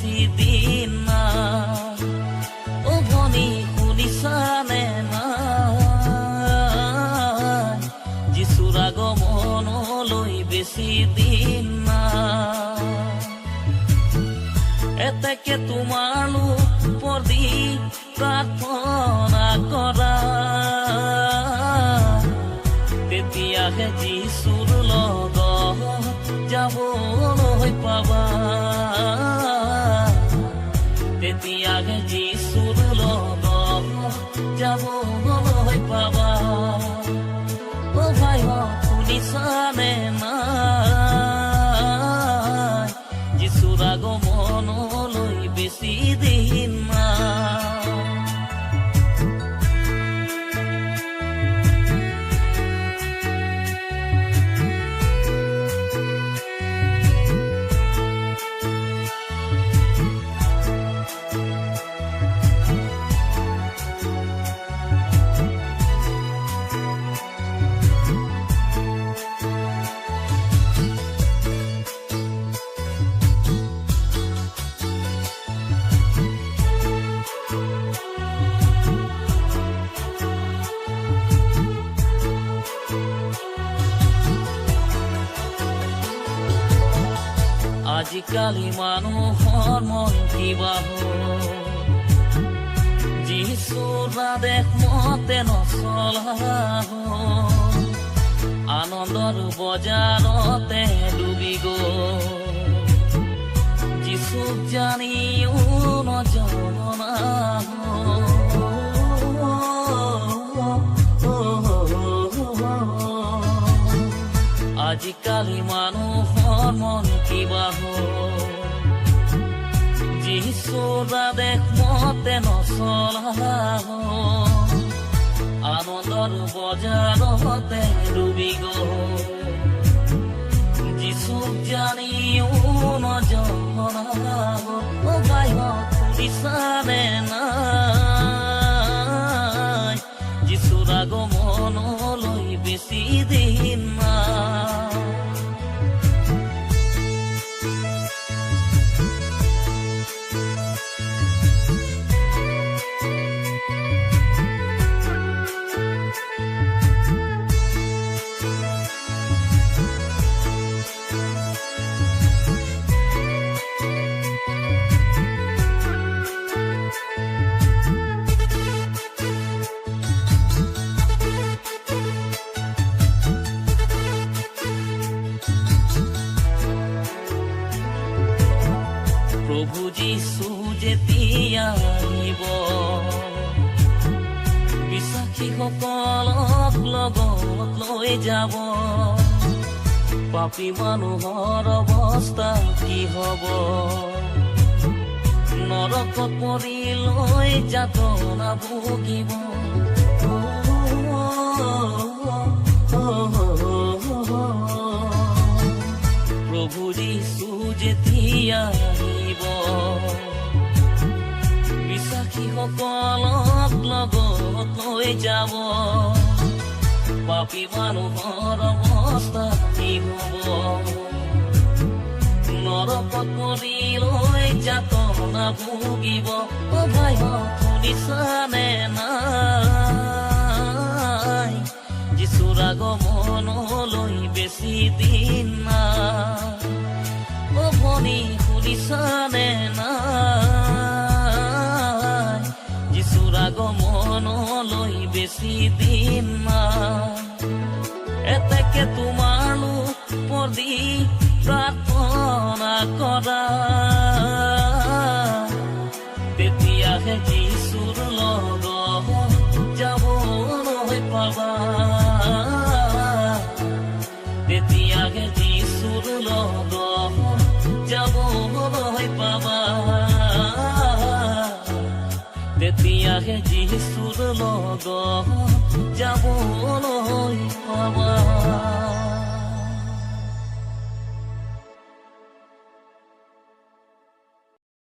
বেছি দিন নাই। অ ভনী শুনিছানে নাই, যিচুৰ আগমনলৈ বেছি দিন নাই। এতেকে তোমালোক প্ৰতি প্ৰাৰ্থনা কৰা, তেতিয়াহে যিচুৰ লগত যাবলৈ পাবা, তেতিয়াহে যিচুৰ লগত যাবলৈ পাবা। অ ভাই শুনিছানে নাই, যিচুৰ আগমনলৈ বেছি দিন নাই। আজিকালি মানুহৰ মন কিবা হ'ল, যিচুৰ আদেশ মতে নচলা হ'ল, আনন্দৰ বজাৰতে ডুবি গ'ল, যিচুক জানিও নজনা হ'ল। আজিকালি মানুহৰ মন কিবা হ'ল, যিচুৰ আদেশ মতে নচলা হ'ল, আনন্দৰ বজাৰতে ডুবি গ'ল, যিচুক জানিও নজনা হ'ল। অ ভাই শুনিছানে নাই, যিচুৰ আগমনলৈ বেছি দিন নাই। প্ৰভু যিচু যেতিয়া আহিব, বিশ্বাসীসকলক লগত লৈ যাব, পাপী মানুহৰ অৱস্থা কি হ'ব, নৰকত পৰি লৈ যাতনা ভুগিব। প্ৰভু যিচু যেতিয়া আহিব, বিশ্বাসীসকলক লগত লৈ যাব, পাপী মানুহৰ অৱস্থা কি হ'ব, নৰকত পৰি লৈ যাতনা ভুগিব। অ ভাই শুনিছানে নাই, যিচুৰ আগমনলৈ বেছি দিন নাই। অ ভনী শুনিছানে নাই, যিচুৰ আগমনলৈ বেছি দিন নাই। এতেকে তোমালোক প্ৰতি প্ৰাৰ্থনা কৰা, তেতিয়াহে যিচুৰ লগত যাবলৈ পাবা, তেতিয়াহে যিচুৰ লগত যাবলৈ পাবা, তেতিয়াহে যিচুৰ লগত যাবলৈ পাবা।